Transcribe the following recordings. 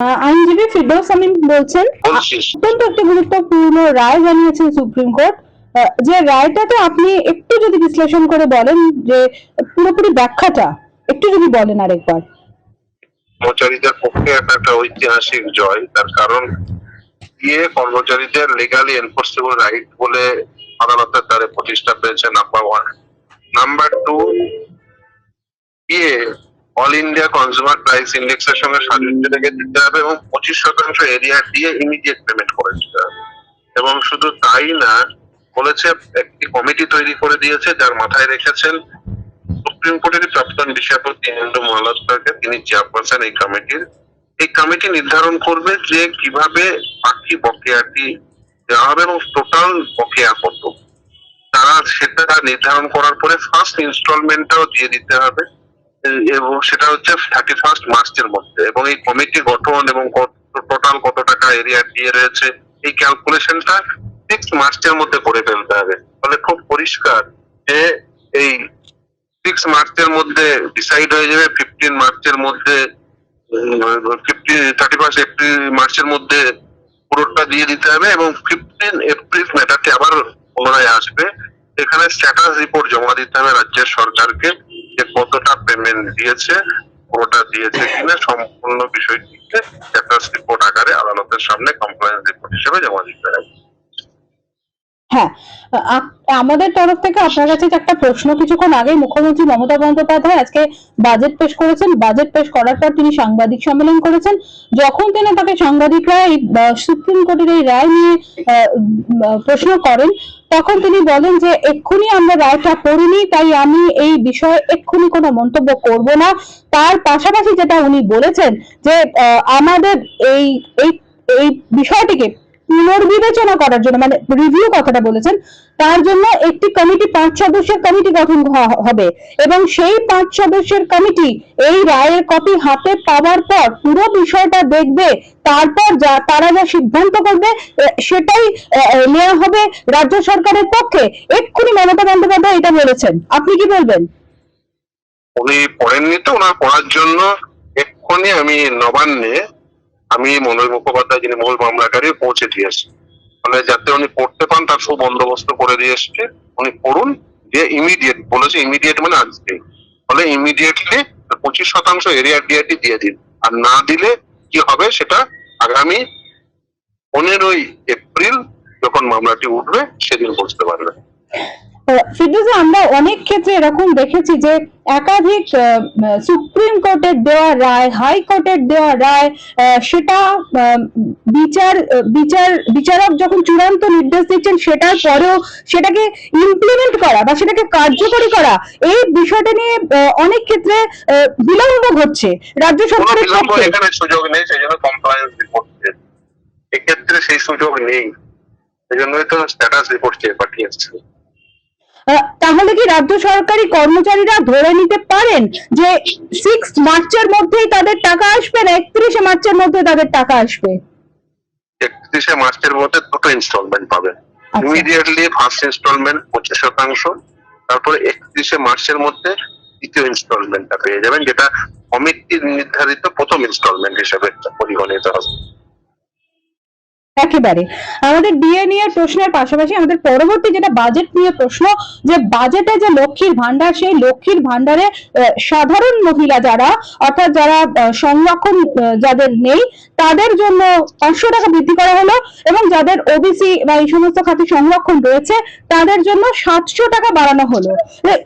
আইনজীবী ফিরদৌস আমিন বলছেন, অত্যন্ত একটি গুরুত্বপূর্ণ রায় জানিয়েছেন সুপ্রিম কোর্ট। যে রায়টাতে আপনি একটু যদি বিশ্লেষণ করে বলেন, যে পুরোপুরি ব্যাখ্যাটা একটু যদি বলেন আরেকবার। কর্মচারীদের পক্ষে একটা ঐতিহাসিক জয়, তার কারণ কর্মচারীদের লিগালি এনফোর্সেবল রাইট বলে আদালতের দ্বারে প্রতিষ্ঠা পেয়েছে, number one. Number two, all India consumer price ইন্ডেক্সের সঙ্গে সাযুজ্য রেখে দিতে হবে এবং 25% এরিয়া দিয়ে ইমিডিয়েট পেমেন্ট করে দিতে হবে। এবং শুধু তাই না, বলেছে একটি কমিটি তৈরি করে দিয়েছে, যার মাথায় রেখেছেন সুপ্রিম কোর্টের প্রাক্তন বিচারপতি ইন্দ্র মালহোত্রাকে, তিনি চেয়ারপারসন এই কমিটির। এই কমিটি নির্ধারণ করবে যে কিভাবে বাকি বকেয়াটি দেওয়া হবে এবং টোটাল বকেয়া কত। তারা সেটা নির্ধারণ করার পরে ফার্স্ট ইনস্টলমেন্টটাও দিয়ে দিতে হবে, এবং সেটা হচ্ছে 31 মার্চের মধ্যে। এবং এই কমিটি গঠন এবং টোটাল কত টাকা এরিয়া দিয়ে রয়েছে, এই ক্যালকুলেশনটা 6 মার্চের মধ্যে করে ফেলতে হবে। ফলে খুব পরিষ্কার যে এই 6 মার্চের মধ্যে ডিসাইড হয়ে যাবে, 15 মার্চের মধ্যে 31 এপ্রিল মার্চের মধ্যে পুরোটা দিয়ে দিতে হবে এবং 15 এপ্রিল ম্যাটারটি আবার পুনরায় আসবে। এখানে স্ট্যাটাস রিপোর্ট জমা দিতে হবে রাজ্যের সরকারকে, যে কতটা পেমেন্ট দিয়েছে, পুরোটা দিয়েছে কিনা, সম্পূর্ণ বিষয়টিকে স্ট্যাটাস রিপোর্ট আকারে আদালতের সামনে কমপ্লায়েন্স রিপোর্ট হিসেবে জমা দিতে হবে। হ্যাঁ, আমাদের তরফ থেকে আপনার কাছে একটা প্রশ্ন। কিছুক্ষণ আগে মুখ্যমন্ত্রী মমতা বন্দ্যোপাধ্যায় আজকে বাজেট পেশ করেছেন। বাজেট পেশ করার পর তিনি সাংবাদিক সম্মেলন করেছেন। যখন তিনি তাকে সাংবাদিকরা এই সুপ্রিম কোর্টের এই রায় নিয়ে প্রশ্ন করেন, তখন তিনি বলেন যে এক্ষুনি আমরা রায়টা পড়িনি, তাই আমি এই বিষয়ে এক্ষুনি কোনো মন্তব্য করব না। তার পাশাপাশি যেটা উনি বলেছেন যে আমাদের এই এই এই বিষয়টিকে পুনর্বিবেচনা করার জন্য, মানে রিভিউ কথাটা বলেছেন, তার জন্য একটি কমিটি 5 সদস্যের কমিটি গঠন হবে এবং সেই 5 সদস্যের কমিটি এই রায়ের কপি হাতে পাওয়ার পর পুরো বিষয়টা দেখবে, তারপর তারা যা সিদ্ধান্ত করবে সেটাই নেওয়া হবে রাজ্য সরকারের পক্ষে। এক্ষুনি মমতা বন্দ্যোপাধ্যায় এটা বলেছেন, আপনি কি বলবেন? উনি পড়েননি তো, ওনার পড়ার জন্য এক্ষুনি আমি নবান্নে মনোজ মুখোপাধ্যায়, যিনি মূল মামলাকারী, পৌঁছে দিয়েছি। মানে যাতে উনি পড়তে পান তার সব বন্দোবস্ত করে দিয়ে এসছে। উনি পড়ুন, যে ইমিডিয়েট বলেছে, ইমিডিয়েট মানে আজকে, ফলে ইমিডিয়েটলি 25% এরিয়া ডিআরটি দিয়ে দিন। আর না দিলে কি হবে সেটা আগামী 15 এপ্রিল যখন মামলাটি উঠবে সেদিন বুঝতে পারবে। ফিরদৌস, আমরা অনেক ক্ষেত্রে এরকম দেখেছি যে একাধিক সুপ্রিম কোর্টের দেওয়া রায়, হাইকোর্টের দেওয়া রায়, সেটা বিচারক যখন চূড়ান্ত নির্দেশ দিচ্ছেন সেটার পরেও সেটাকে ইমপ্লিমেন্ট করা বা সেটাকে কার্যকরী করা, এই বিষয়টা নিয়ে অনেক ক্ষেত্রে বিলম্ব ঘটছে রাজ্য সরকারের পক্ষে। এখানে সুযোগ নেই, সেই জন্য কমপ্লায়েন্স রিপোর্ট, এক্ষেত্রে সেই সুযোগ নেই, সেই জন্যই তো স্ট্যাটাস রিপোর্ট চেয়ে পাঠিয়েছে। তাহলে কি রাজ্য সরকারি কর্মচারীরা ধরে নিতে পারেন যে 6 মার্চের মধ্যেই তাদের টাকা আসবে না 31 মার্চের মধ্যে তাদের টাকা আসবে? 31 মার্চের মধ্যে দুটো ইনস্টলমেন্ট পাবে। ইমিডিয়েটলি ফার্স্ট ইনস্টলমেন্ট 25%, তারপরে 31 মার্চের মধ্যে দ্বিতীয় ইনস্টলমেন্টটা পেয়ে যাবেন, যেটা কমিটি নির্ধারিত প্রথম ইনস্টলমেন্ট হিসেবে পরিগণিত হবে। একেবারে আমাদের ডিএ নিয়ে প্রশ্নের পাশাপাশি আমাদের পরবর্তী যেটা বাজেট নিয়ে প্রশ্ন, যে বাজেটে যে লক্ষ্মীর ভান্ডার, সেই লক্ষ্মীর ভান্ডারে সাধারণ মহিলা যারা, অর্থাৎ যারা সংরক্ষণ যাদের নেই, তাদের জন্য 500 টাকা বৃদ্ধি করা হলো এবং যাদের ওবিসি বা এই সমস্ত খাতে সংরক্ষণ রয়েছে তাদের জন্য 700 টাকা বাড়ানো হলো।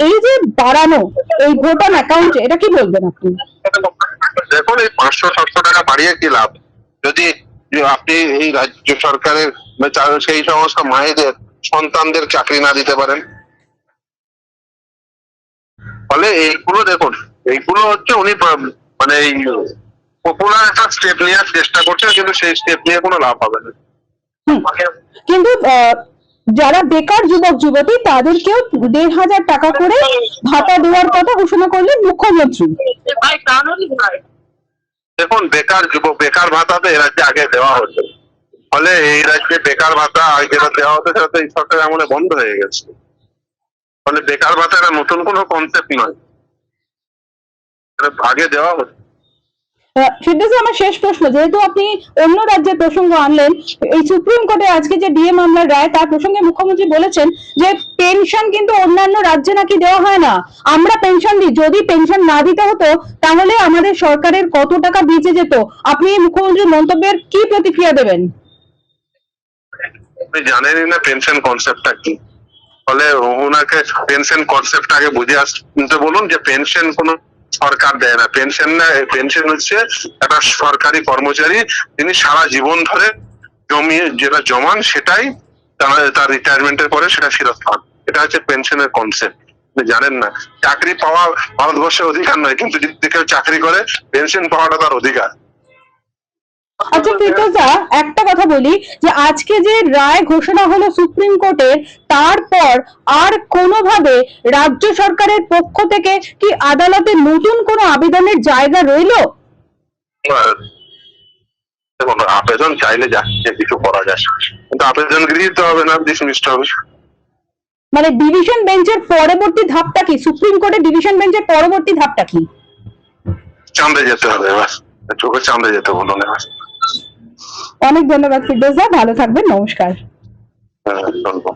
এই যে বাড়ানো এই ভোট অন অ্যাকাউন্টে, এটা কি বলবেন আপনি? দেখুন, এই 500-700 টাকা বাড়িয়ে কি লাভ, যদি আপনি এই রাজ্য সরকারের সেই সমস্ত মায়েদের সন্তানদের চাকরি না দিতে পারেন। ফলে এইগুলো দেখুন, এইগুলো হচ্ছে উনি মানে এই পপুলার একটা স্টেপ নেওয়ার চেষ্টা করছেন, কিন্তু সেই স্টেপ নিয়ে কোনো লাভ হবে না। কিন্তু যারা বেকার যুবক যুবতী তাদেরকেও 1,500 টাকা করে ভাতা দেওয়ার কথা ঘোষণা করলেন মুখ্যমন্ত্রী। দেখুন, বেকার ভাতা তো এ রাজ্যে আগে দেওয়া হতো, ফলে এই রাজ্যে বেকার ভাতা যেটা দেওয়া হতো সেটা তো এই সরকারের আমলে বন্ধ হয়ে গেছে। ফলে বেকার ভাতা নতুন কোনো কনসেপ্ট নয়, আগে দেওয়া হতো। ফিরদৌস, আমার শেষ প্রশ্ন, যেহেতু আপনি অন্য রাজ্যের প্রসঙ্গ আনলেন, এই সুপ্রিম কোর্টে আজকে যে ডিএ মামলার রায় তার প্রসঙ্গে মুখ্যমন্ত্রী বলেছেন যে পেনশন কিন্তু অন্যান্য রাজ্যে নাকি দেওয়া হয় না, আমরা পেনশন দিই, যদি পেনশন না দিতে হতো তাহলে আমাদের সরকারের কত টাকা বেঁচে যেত। আপনি এই মুখ্যমন্ত্রীর মন্তব্যের কি প্রতিক্রিয়া দেবেন? আপনি জানেনই না পেনশন কনসেপ্টটা কি, ফলে ওনাকে পেনশন কনসেপ্টটা আগে বুঝে আসতে বলুন যে পেনশন কোনো সরকার দেয় না। পেনশন না, পেনশন হচ্ছে একটা সরকারি কর্মচারী, তিনি সারা জীবন ধরে জমিয়ে যেটা জমান সেটাই তার রিটায়ারমেন্টের পরে সেটা ফেরত পান। এটা হচ্ছে পেনশনের কনসেপ্ট। আপনি জানেন না, চাকরি পাওয়া ভারতবর্ষের অধিকার নয়, কিন্তু যদি কেউ চাকরি করে পেনশন পাওয়াটা তার অধিকার। আচ্ছা ফিরদৌসা, একটা কথা বলি, যে আজকে যে রায় ঘোষণা হলো সুপ্রিম কোর্টের, তারপর আর কোনোভাবে রাজ্য সরকারের পক্ষ থেকে কি আদালতে নতুন কোনো আবেদনের জায়গা রইলো? দেখুন, আবেদন চাইলে যাচ্ছে কিছু করা যায়, কিন্তু আবেদন গৃহীত হবে না, ডিসমিসড হবে। মানে ডিভিশন বেঞ্চের পরবর্তী ধাপটা কি? সুপ্রিম কোর্টের ডিভিশন বেঞ্চের পরবর্তী ধাপটা কি? চাঁদে যেতে হবে এবার, চোখে চাঁদে যেতে বলুন এবার। অনেক ধন্যবাদ ফিরদৌসা, ভালো থাকবেন, নমস্কার। হ্যাঁ, ধন্যবাদ।